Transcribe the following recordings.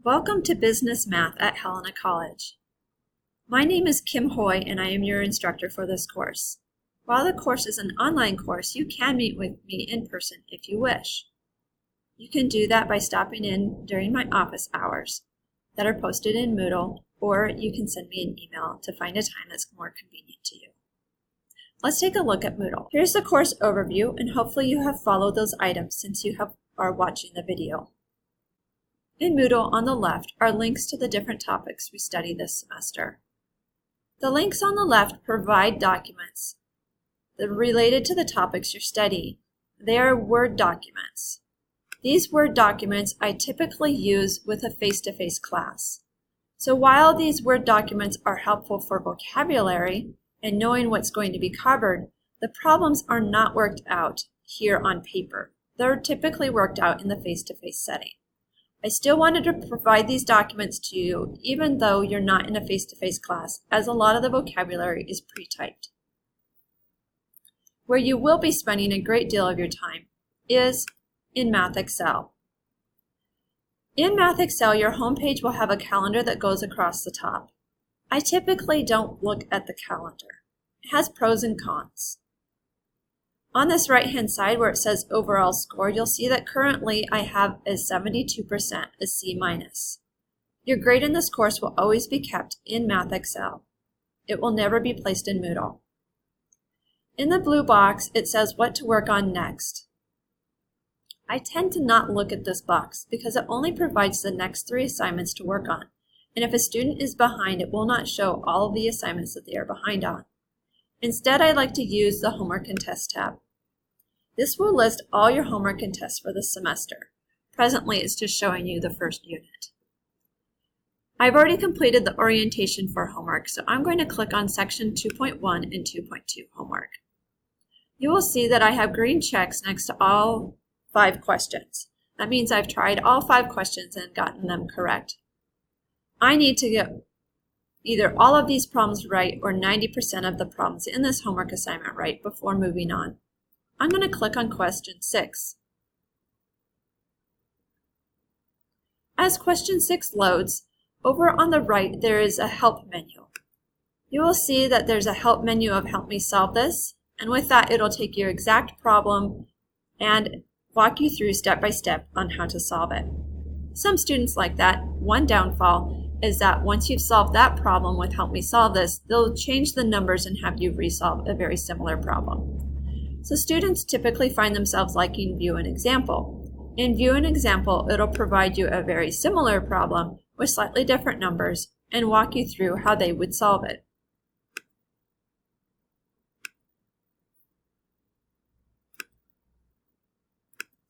Welcome to Business Math at Helena College. My name is Kim Hoy and I am your instructor for this course. While the course is an online course, you can meet with me in person if you wish. You can do that by stopping in during my office hours that are posted in Moodle, or you can send me an email to find a time that's more convenient to you. Let's take a look at Moodle. Here's the course overview, and hopefully you have followed those items since you are watching the video. In Moodle, on the left, are links to the different topics we study this semester. The links on the left provide documents that are related to the topics you're studying. They are Word documents. These Word documents I typically use with a face-to-face class. So while these Word documents are helpful for vocabulary and knowing what's going to be covered, the problems are not worked out here on paper. They're typically worked out in the face-to-face setting. I still wanted to provide these documents to you even though you're not in a face-to-face class, as a lot of the vocabulary is pre-typed. Where you will be spending a great deal of your time is in MathXL. In MathXL, your homepage will have a calendar that goes across the top. I typically don't look at the calendar. It has pros and cons. On this right-hand side where it says overall score, you'll see that currently I have a 72%, a C-. Your grade in this course will always be kept in MathXL. It will never be placed in Moodle. In the blue box, it says what to work on next. I tend to not look at this box because it only provides the next 3 assignments to work on. And if a student is behind, it will not show all of the assignments that they are behind on. Instead, I like to use the Homework and Test tab. This will list all your homework and tests for the semester. Presently, it's just showing you the first unit. I've already completed the orientation for homework, so I'm going to click on section 2.1 and 2.2 homework. You will see that I have green checks next to all 5 questions. That means I've tried all 5 questions and gotten them correct. I need to get either all of these problems right or 90% of the problems in this homework assignment right before moving on. I'm going to click on question 6. As question 6 loads, over on the right there is a help menu. You will see that there's a help menu of help me solve this, and with that it'll take your exact problem and walk you through step by step on how to solve it. Some students like that. One downfall is that once you've solved that problem with help me solve this, they'll change the numbers and have you resolve a very similar problem. So students typically find themselves liking View an Example. In View an Example, it'll provide you a very similar problem with slightly different numbers and walk you through how they would solve it.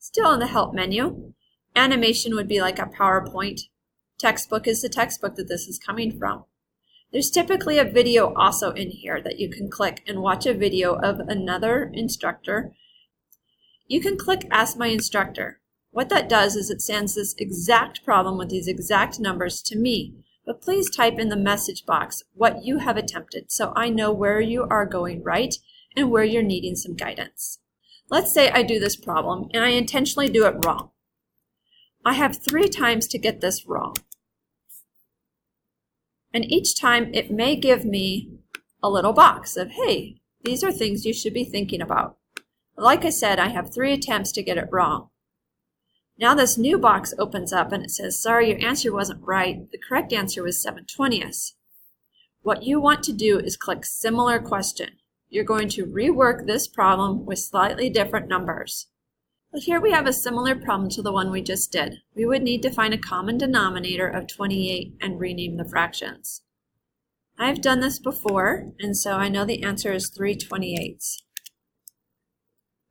Still in the Help menu, animation would be like a PowerPoint. Textbook is the textbook that this is coming from. There's typically a video also in here that you can click and watch a video of another instructor. You can click Ask My Instructor. What that does is it sends this exact problem with these exact numbers to me, but please type in the message box what you have attempted so I know where you are going right and where you're needing some guidance. Let's say I do this problem and I intentionally do it wrong. I have 3 times to get this wrong. And each time it may give me a little box of, hey, these are things you should be thinking about. Like I said, I have 3 attempts to get it wrong. Now this new box opens up and it says, sorry, your answer wasn't right. The correct answer was 7/20. What you want to do is click Similar Question. You're going to rework this problem with slightly different numbers. But here we have a similar problem to the one we just did. We would need to find a common denominator of 28 and rename the fractions. I've done this before, and so I know the answer is 3/28.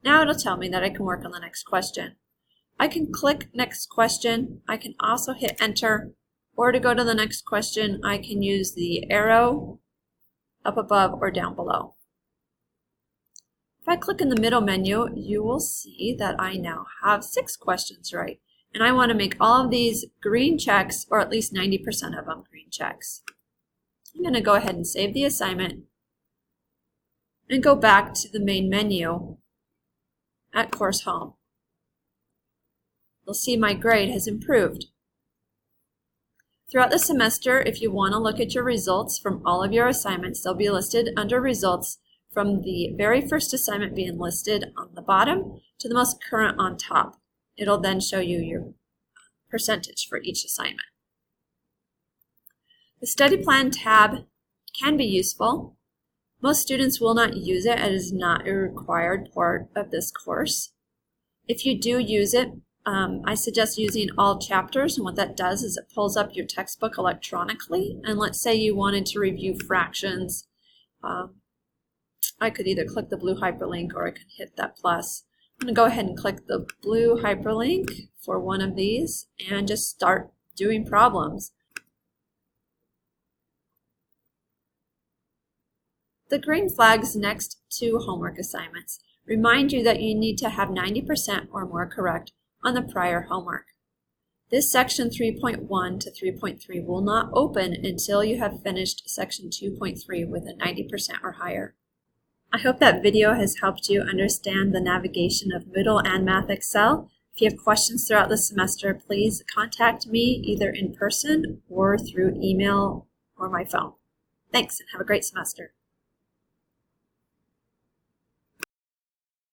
Now it'll tell me that I can work on the next question. I can click Next Question. I can also hit Enter, or to go to the next question, I can use the arrow up above or down below. If I click in the middle menu, you will see that I now have 6 questions right. And I want to make all of these green checks, or at least 90% of them green checks. I'm going to go ahead and save the assignment and go back to the main menu at Course Home. You'll see my grade has improved. Throughout the semester, if you want to look at your results from all of your assignments, they'll be listed under results from the very first assignment being listed on the bottom to the most current on top. It'll then show you your percentage for each assignment. The study plan tab can be useful. Most students will not use it. It is not a required part of this course. If you do use it, I suggest using all chapters, and what that does is it pulls up your textbook electronically. And let's say you wanted to review fractions. I could either click the blue hyperlink or I could hit that plus. I'm going to go ahead and click the blue hyperlink for one of these and just start doing problems. The green flags next to homework assignments remind you that you need to have 90% or more correct on the prior homework. This section 3.1 to 3.3 will not open until you have finished section 2.3 with a 90% or higher. I hope that video has helped you understand the navigation of Moodle and MathXL. If you have questions throughout the semester, please contact me either in person or through email or my phone. Thanks, and have a great semester.